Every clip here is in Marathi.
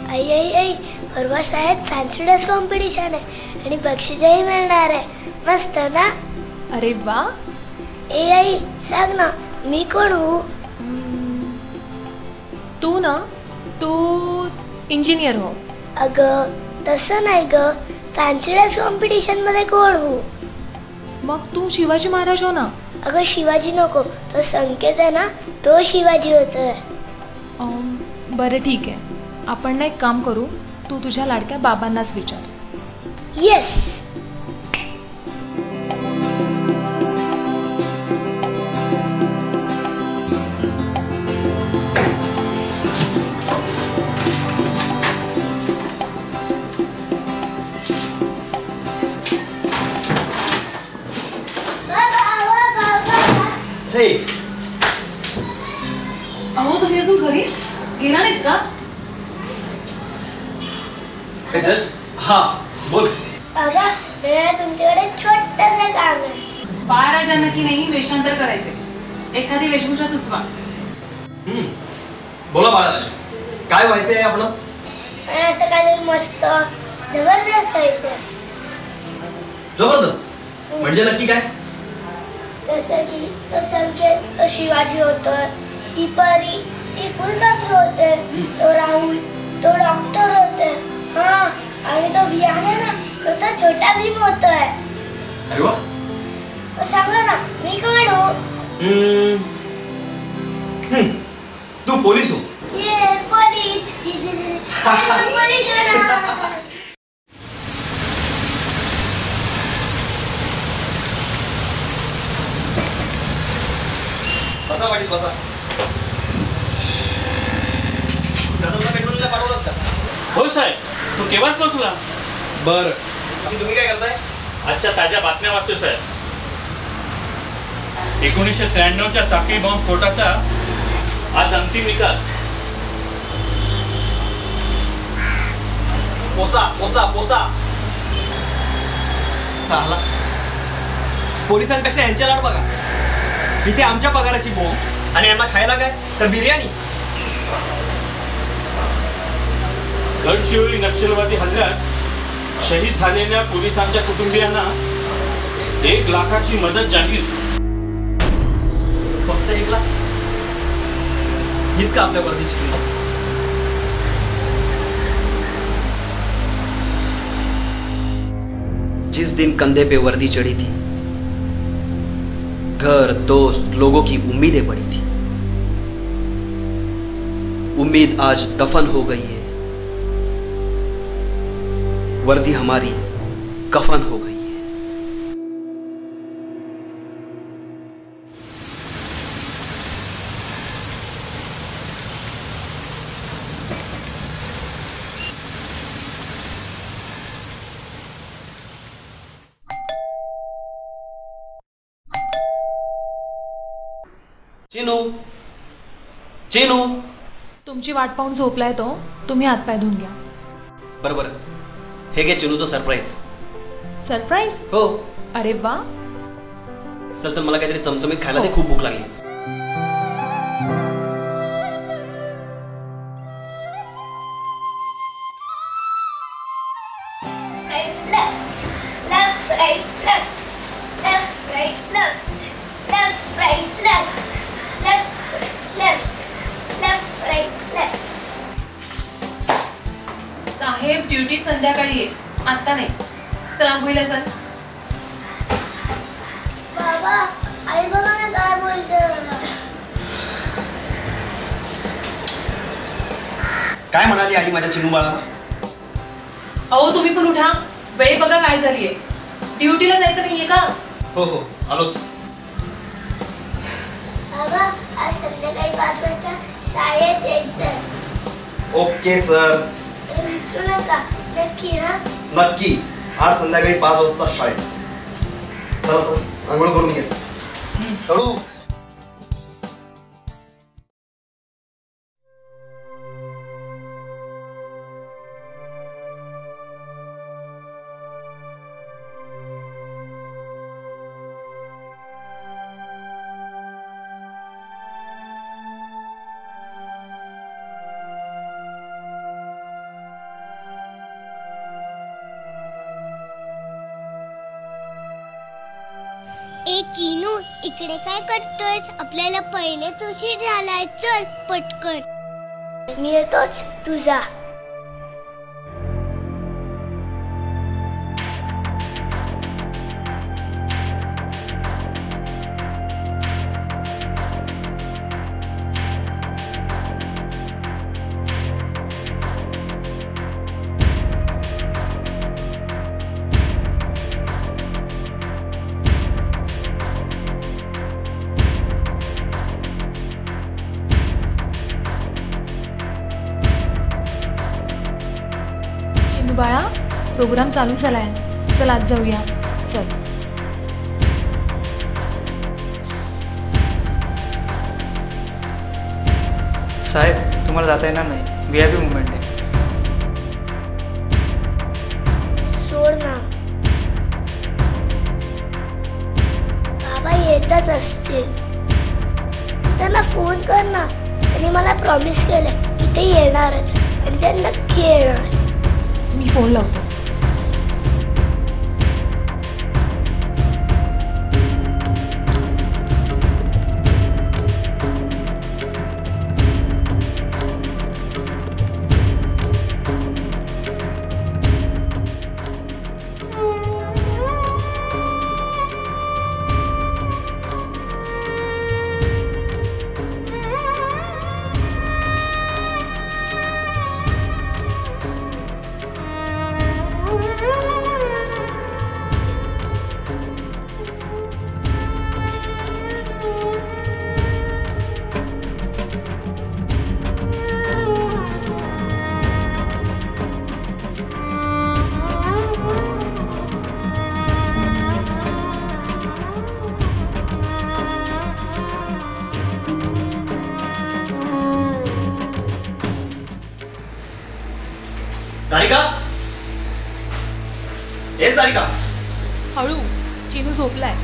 आई आई आई परवा शाळेत फॅन्सी ड्रेस कॉम्पिटिशन आहे आणि बक्षीसही मिळणार आहे. मस्त ना? अरे वा. ए आई सांग ना मी कोण हूँ? तू ना, तू इंजिनियर हो. अगं तसं नाही ग, फॅन्सी ड्रेस कॉम्पिटिशन मध्ये कोण हूँ? मग तू शिवाजी महाराज हो ना. अगं शिवाजी नको, तो संकेत आहे ना, तो शिवाजी होतोय. बरं ठीक आहे, आपण ना एक काम करू, तू तुझ्या लाडक्या बाबांनाच विचार. येस. अहो तुम्ही अजून घरी गेला नाहीत का? हा बोल. बाबा मला तुमच्याकडे छोटंसं काम आहे. बाळराजांना की नाही वेषांतर करायचे, एखादी वेशभूषा सुचवा. बोला बाळराज, काय व्हायचंय आपणास? मला असं काही मस्त जबरदस्त व्हायचं. जबरदस्त म्हणजे नक्की काय? जसं की तो संकेत तो शिवाजी होतोय, ती परी ती फुलपाखरू होते, तो राहुल तो डॉक्टर होते, हा आणि तो बियाण आहे ना तो छोटा भीम होतोय. अरे वा. सांगा ना मी कोण हूँ? तू पोलीस हो. ये पोलीस. पोलीस बसा वाटीत बसा. पेट्रोलला पाठवलं का? हो साहेब, तू केव्हाच पोहोचला? बर, तुम्ही काय करताय? आजच्या ताज्या बातम्या वाचतो साहेब. 1993च्या साखळी बॉम्ब स्फोटाचा आज अंतिम निकाल. पोसा पोसा पोसा. साला पोलिसांपेक्षा यांच्या लाड बघा. इथे आमच्या पगाराची बोंब आणि यांना खायला काय तर बिर्याणी. गडचिरोली नक्षलवादी हल्ल्यात शहीद झालेल्या पोलिसांच्या कुटुंबियांना 1 लाखाची मदत जाहीर. फक्त 1 लाख? हीच का आपल्या वर्दीची किंमत? जिस दिन कंधे पे वर्दी चढ़ी थी, घर दोस्त लोगों की उम्मीदें पड़ी थी. उम्मीद आज दफन हो गई है, वर्दी हमारी कफन हो गई है. चिनू चिनू, तुमची वाट पाहून झोपलाय तो, तुम्ही हातपाय धुवून घ्या. बरोबर. हे घे चिनूचं सरप्राईज. सरप्राईज? हो. अरे वा. चल चल, मला काहीतरी चमचमीत खायला दे, खूप भूक लागली. साहेब ड्युटी संध्याकाळी आहे, आता नाही. चल आंघोळीला चल. बाबा आई बघा ना काय बोलते मला. काय म्हणाली आई माझ्या चिनू बाळाला? अहो तुम्ही पण उठा, वेळ बघा काय झालीये. ड्युटीला जायचं नाहीये का? हो हो आलोच. बाबा आज संध्याकाळी 5 वाजता शाळेत यायचंय. Okay sir. विसरू नका. नक्की ना? नक्की. आज संध्याकाळी 5 वाजता शाळेत. चला सर, आंघोळ करून घ्या. हळू. ए चिनू, इकडे काय करतोयस? आपल्याला पहिलेच उशीर झालाय, चल पटकन. मी येतोच, तुझा. बाळा, प्रोग्राम चालू झालाय, चल आज जाऊया. चल. साहेब, तुम्हाला जाता येणार नाही, VIP मुवमेंट आहे. सोड ना, बाबा येतच असतील. त्यांना फोन कर ना. आणि मला प्रॉमिस केलंय की ते येणारच आणि ते नक्की येणार. मी फोन लावतो. सारिका, ए सारिका. हळू, चिनू झोपलाय.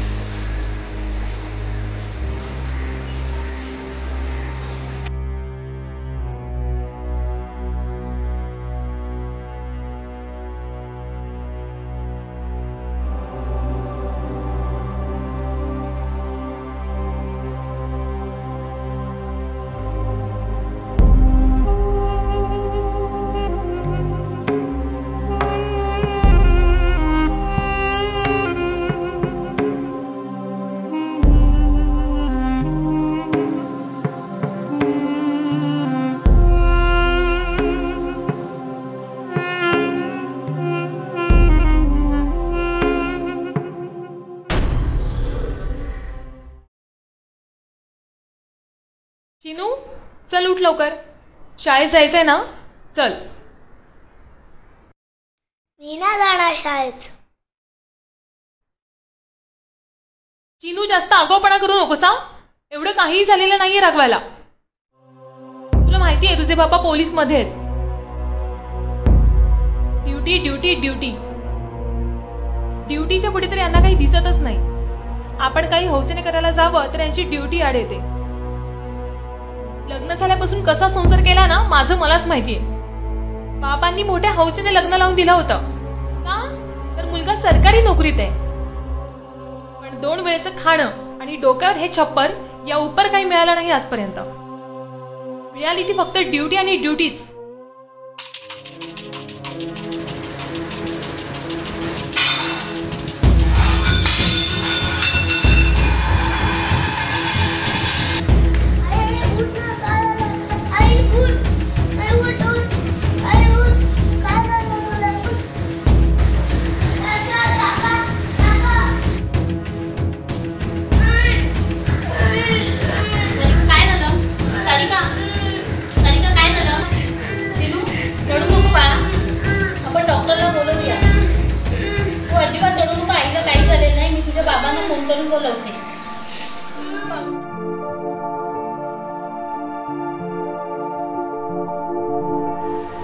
चिनू, चल उठ लवकर, शाळेत जायचंय ना. चल. मी ना जाणार शाळेत. चिनू, जास्त आगाऊपणा करू नकोस हा. एवढं काहीही झालेलं नाहीये रागवायला. तुला माहिती आहे तुझे बाबा पोलीस मध्ये आहेत. Duty duty duty. ड्युटीच्या पुढे तर यांना काही दिसतच नाही. आपण काही हौसेने करायला जावं तर यांची ड्युटी आड येते. लग्न झाल्यापासून कसा संसार केला ना, माझं मलाच माहितीये. बाबांनी मोठ्या हौसेने लग्न लावून दिलं होतं का, तर मुलगा सरकारी नोकरीत आहे. पण 2 वेळेचं खाणं आणि डोक्यावर हे छप्पर, या उपर काही मिळालं नाही आजपर्यंत. मिळाली ती फक्त ड्युटी आणि ड्युटीच.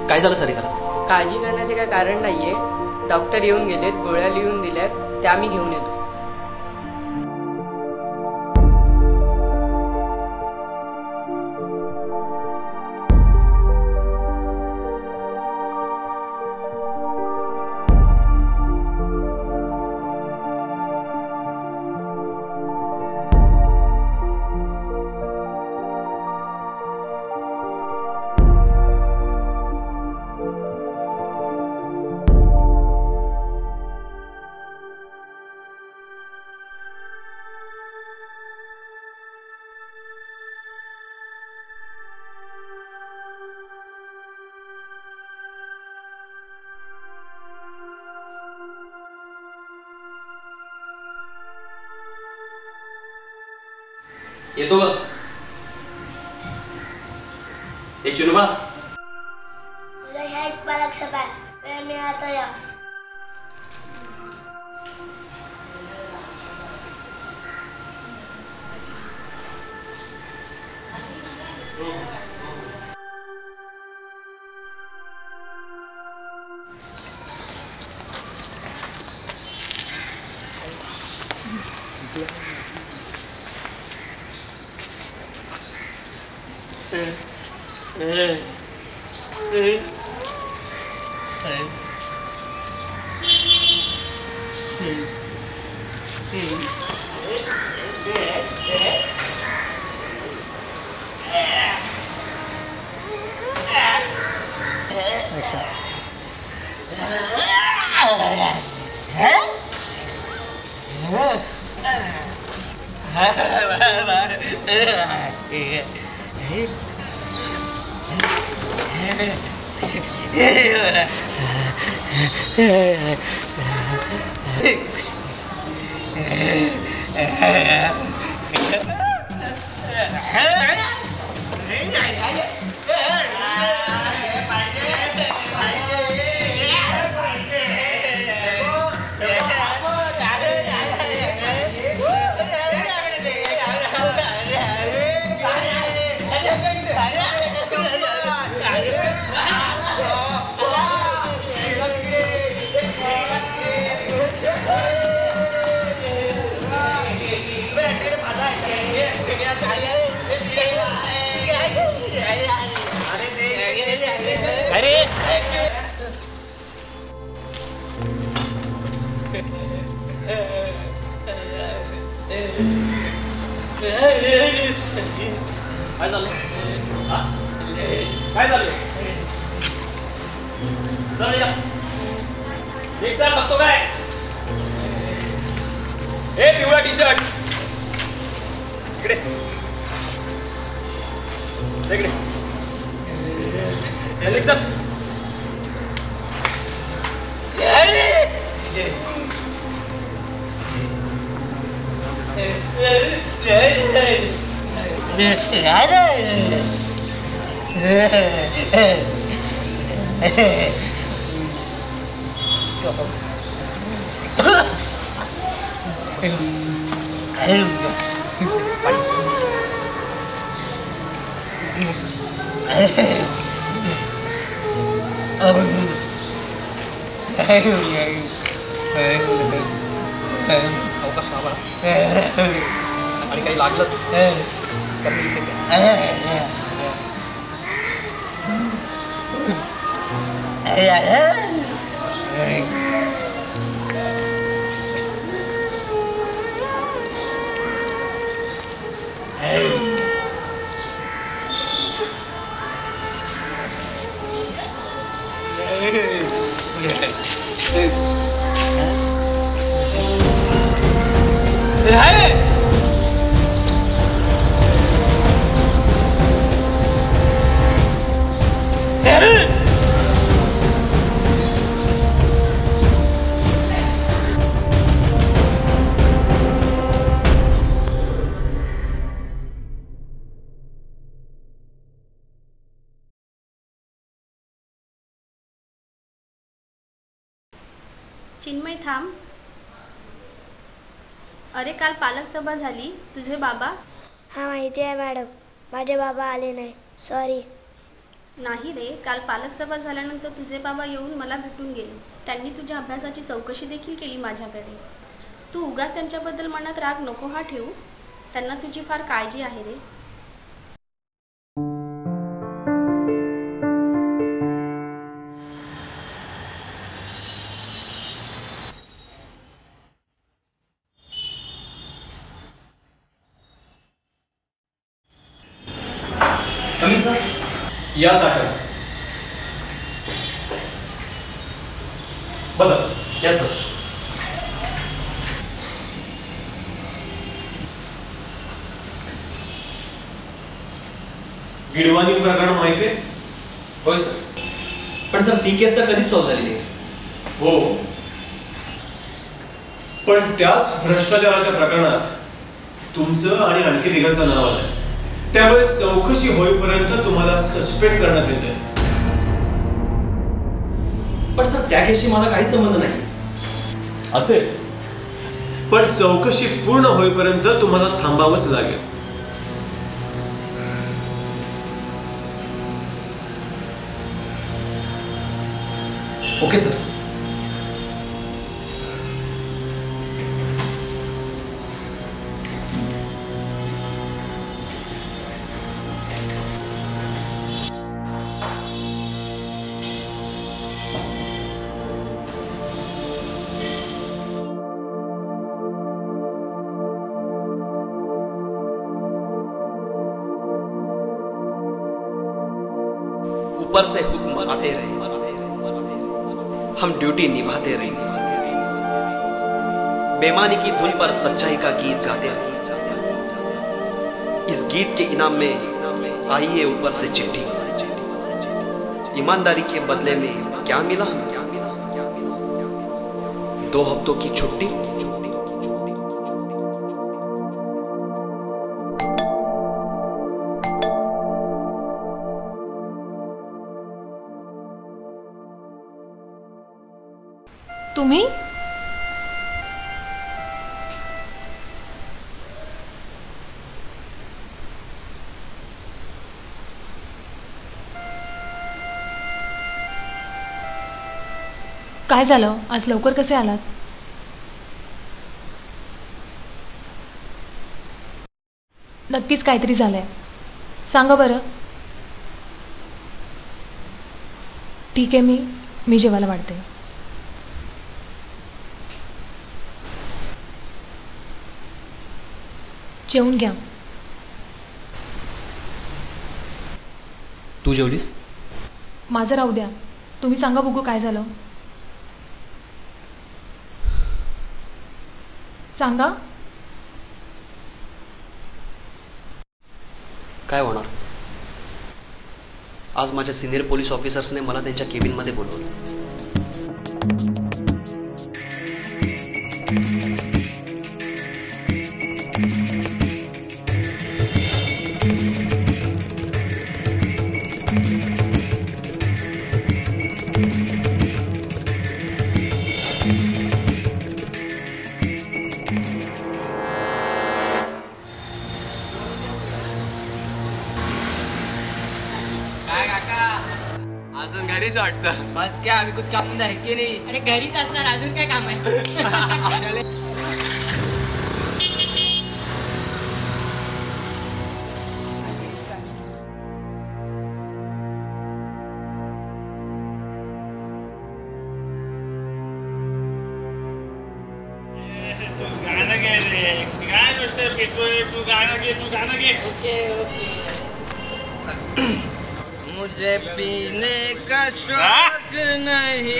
काय झालं सारिका? काळजी करण्याचे काही कारण नाहीये. डॉक्टर येऊन गेलेत, गोळ्या लिहून दिल्यात, त्या मी घेऊन येतो. येतो ग. एक चिनुबा, उद्या शाळेत पालक सभा आहे. वेळ मिळाला तर या. काय झालं? काय झालं? एक जण बघतो काय? ए पिवळा टी शर्ट इकडे इकडे एक जण अवकाश आम्हाला आणि काही लागलंच तर मी इथेच चिन्मय थांब. अरे काल पालक सभा झाली. तुझे बाबा? हा माहिती आहे मॅडम. माझे बाबा आले नाही. सॉरी. नाही रे, काल पालक सभा झाल्यानंतर तुझे बाबा येऊन मला भेटून गेले. त्यांनी तुझ्या अभ्यासाची चौकशी देखील केली माझ्याकडे. तू उगाच त्यांच्याबद्दल मनात राग नको हा ठेवू. त्यांना तुझी फार काळजी आहे रे. या सर बसा. Yes sir. गिडवानी प्रकरण माहिती आहे? होय सर. पण सर ती केस तर कधीच सॉल्व्ह झालेली आहे. हो, पण त्याच भ्रष्टाचाराच्या प्रकरणात तुमचं आणि आणखी तिघांचं नाव आलंय, त्यामुळे चौकशी होईपर्यंत तुम्हाला सस्पेंड करण्यात येते. पण सर त्या केसशी माझा काही संबंध नाही. असेल, पण चौकशी पूर्ण होईपर्यंत तुम्हाला थांबावंच लागेल. Okay sir. ऊपर से हुक्म आते रहे, हम ड्यूटी निभाते रहे, बेईमानी की धुन पर सच्चाई का गीत गाते रहे. इस गीत के इनाम में आई है ऊपर से चिट्ठी. ईमानदारी के बदले में क्या मिला? 2 हफ्तों की छुट्टी. तुम्ही काय झालं? आज लवकर कसे आलात? नक्कीच काहीतरी झालंय. सांगा बरं. ठीक आहे, मी जेवायला वाढते. जेवून घ्या. तू जेवलीस? माझं राहू द्या. तुम्ही सांगा बघू काय झालं. सांगा. काय होणार? आज माझ्या सिनियर पोलीस ऑफिसर्सने मला त्यांच्या केबिनमध्ये बोलवलं. घरीच वाटतं. बस क्या अभी कुछ काम है की नाही? अरे घरीच असणार, अजून काय काम आहे? गाणं घे रे. काय नुसतं पितोय? तू गाणं घे, तू गाणं घे. Okay okay. मुझे पीने का शौक नहीं,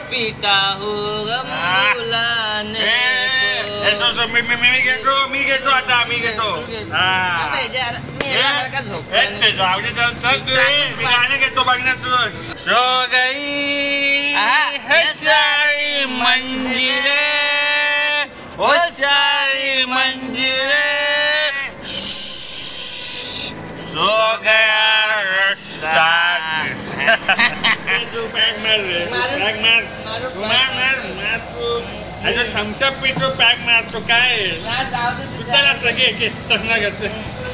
पीता हूँ गम भुलाने को. मी घेतो आता, मी घेतो. गाणं घेतो बघ ना तू. सो गई है सारी मंजिले, ओ सारी मंजिले, सो गया रस्ता. तू पॅक मार रे, पॅक मार. तू मार तू. अरे थम्सअप पितो, पॅक मारतो काय? तू चला घे घे. चकना घ्यायचं.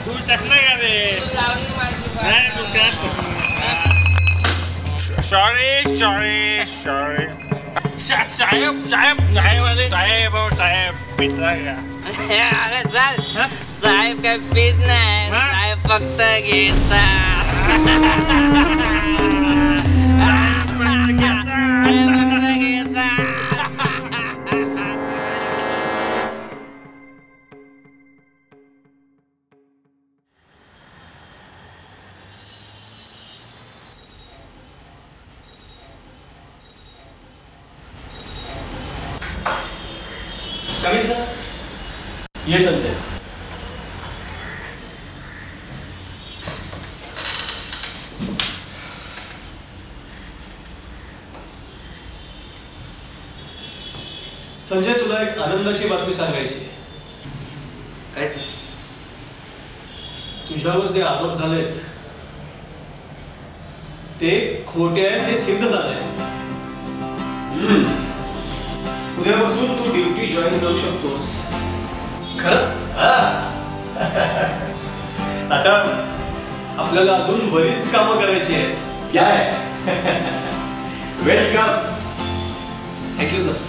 तू चकना घ्या रे. नाही तू काय सॉरी सॉरी सॉरी. साहेब साहेब साहेब साहेब साहेब पिता का? अरे साहेब काय पीत नाही, साहेब फक्त घेता. कमी सर. ये संजय. संजय, तुला एक आनंदाची बातमी सांगायची. काय सर? तुझ्यावर जे आरोप झालेत ते खोटे आहेत हे सिद्ध झालंय. उद्यापासून तू ड्युटी जॉईन करू शकतोस. खरंच? आता आपल्याला अजून बरीच कामं करायची आहेत. वेलकम. Thank you sir.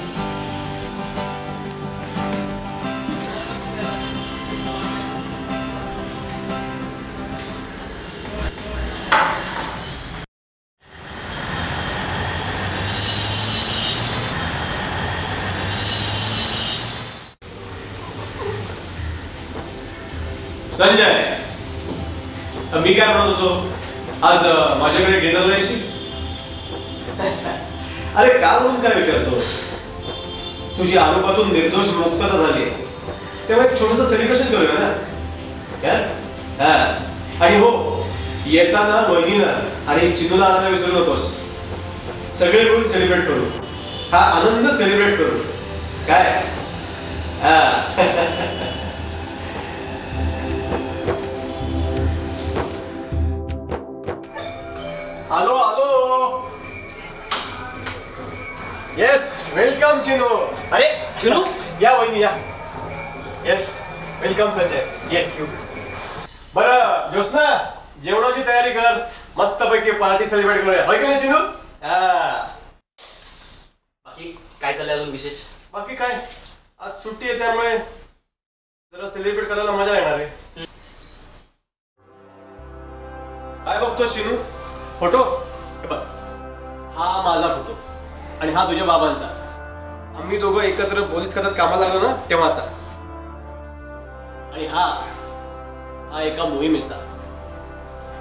संजय, मी काय म्हणत होतो, आज माझ्याकडे डिनरला येशील? अरे का म्हणून काय विचारतो? तुझी आरोपातून निर्दोष मुक्तता झाली तेव्हा एक छोटस सेलिब्रेशन करूया ना. आणि हो, येताना वहिनीला आणि चिनूला आणायला विसरू नकोस. सगळे मिळून सेलिब्रेट करू, हा आनंद सेलिब्रेट करू. काय? आलो आलो. Yes, welcome Chinu. अरे चिनू, या वहिनी या. Yes, welcome Sanjay. ये. बरं ज्योत्स्ना, जेवणाची तयारी कर. मस्तपैकी पार्टी सेलिब्रेट करूया. होय की नाही चिनू? बाकी काय चाललंय अजून विशेष? बाकी काय, आज सुट्टी आहे त्यामुळे जरा सेलिब्रेट करायला मजा येणार आहे. काय बघतो चिनू? फोटो? हा माझा फोटो आणि हा तुझ्या बाबांचा. आम्ही दोघं एकत्र पोलीस खात्यात कामाला लागलो ना तेव्हाचा. आणि हा एका मोहिमेचा.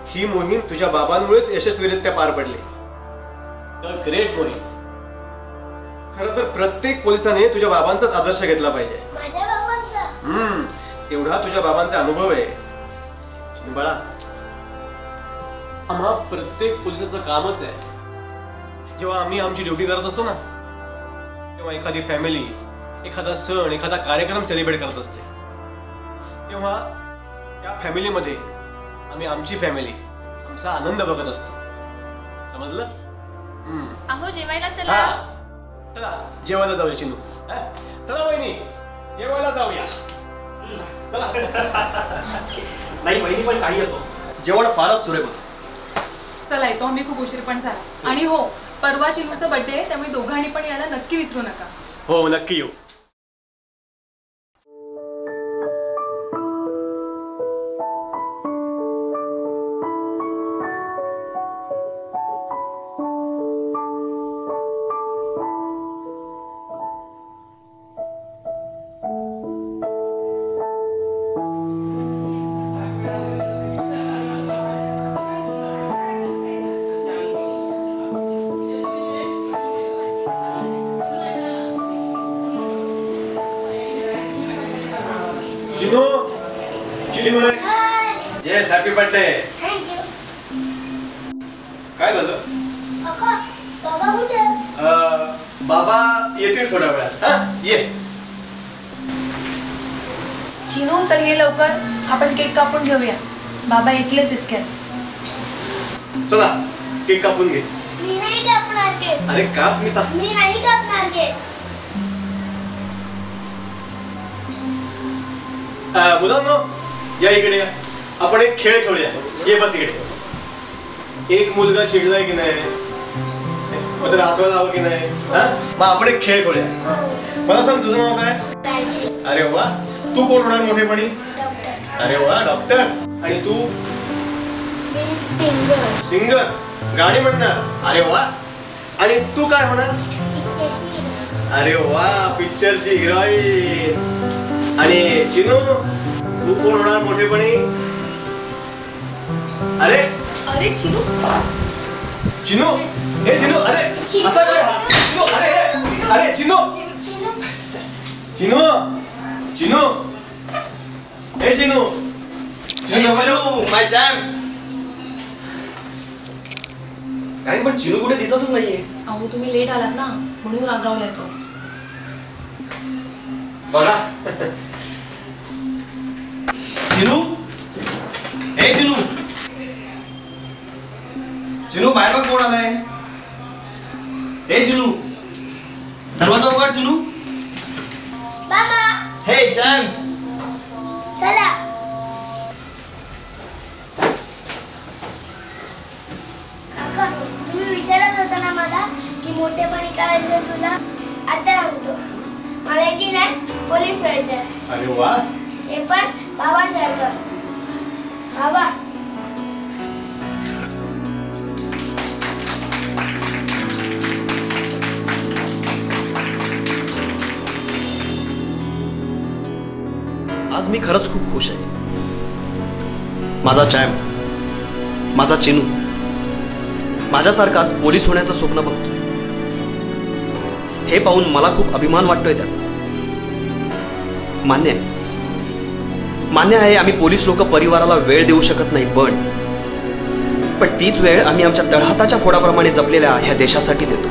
ही मोहीम तुझ्या बाबांमुळेच यशस्वीरित्या पार पडली. द ग्रेट मोहीम. खरं तर प्रत्येक पोलिसाने तुझ्या बाबांचाच आदर्श घेतला पाहिजे. माझ्या बाबांचा? एवढा तुझ्या बाबांचा अनुभव आहे बाळा. आम्हा प्रत्येक पोलिसाचं कामच आहे. जेव्हा आम्ही आमची ड्युटी करत असतो ना तेव्हा एखादी फॅमिली, एखादा सण, एखादा कार्यक्रम सेलिब्रेट करत असते, तेव्हा त्या फॅमिलीमध्ये आम्ही आमची फॅमिली, आमचा आनंद बघत असतो. समजलं? अहो जेवायला चला. चला जेवायला जाऊया चिनू. चला वहिनी जेवायला जाऊया. चला. नाही वहिनी, पण काही असो, जेवण फारच सुरेख होतं. चला येतो आम्ही, खूप उशीर पण झाला. आणि हो, परवा चिनूचा बर्थडे आहे त्यामुळे दोघांनी पण यायला नक्की विसरू नका. हो नक्की येऊ. Yes, happy birthday. थँक्यू. काय झालं? बाबा कुठे? बाबा येतील थोड्या वेळात. ये. चिनू चल ये लवकर, आपण केक कापून घेऊया. बाबा येतलेच इतक्यात. चला केक कापून घे. मी नाही कापणार केक. अरे काप. मी नाही कापणार केक. मुलांनो या इकडे या. आपण एक खेळ खेळूया. ये बस इकडे. एक मुलगा चिडलाय की नाही, मग त्याला हसवायला हवं की नाही? मग आपण एक खेळ खेळूया. मला सांग तुझं नाव काय? अरे वा. तू कोण होणार मोठेपणी? अरे वा, डॉक्टर. आणि तू? सिंगर. गाणी म्हणणार. अरे वा. आणि तू काय होणार? अरे वा, पिक्चरची हिरोईन. आणि चिनू तू कोण होणार मोठेपणी? अरे अरे चिनू. चिनू, हे चिनू. अरे असा काय हा? चिनू, अरे अरे चिनू. चिनू चिनू हे चिनू. चिनू माय जॅम. काय पण चिनू कुठे दिसतच नाहीये. अहो तुम्ही लेट आलात ना म्हणून रागावलाय तो. बघा चिनू, ए चिनू, चिनू बाहेर बघ कोण आलाय. ए चिनू, दरवाजा उघड चिनू. मामा हे जॅम, चला. काका तुम्ही विचारत होता ना मला की मोठेपणी काय व्हायचं तुला. आता सांगतो मला की नाही पोलीस व्हायचंय. अरे वा. हे पण बाबांसारखं. बाबा आज मी खरंच खूप खुश आहे. माझा चॅम्प, माझा चिनू माझ्यासारखाच पोलीस होण्याचं स्वप्न बघतो. हे पाहून मला खूप अभिमान वाटतोय त्याचा. मान्य आहे आम्ही पोलीस लोक परिवाराला वेळ देऊ शकत नाही, पण तीच वेळ आम्ही आमच्या तळहाताच्या फोडाप्रमाणे जपलेल्या ह्या देशासाठी देतो.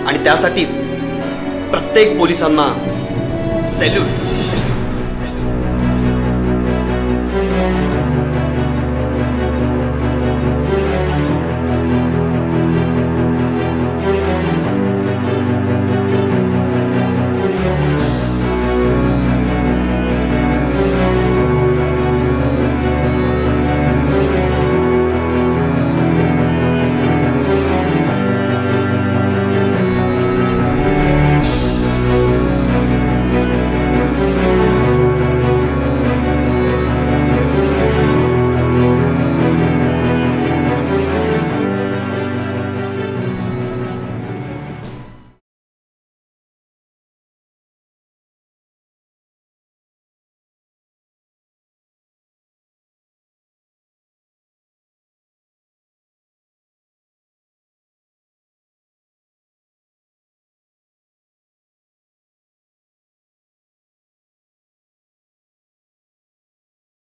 आणि त्यासाठीच प्रत्येक पोलिसांना सॅल्यूट.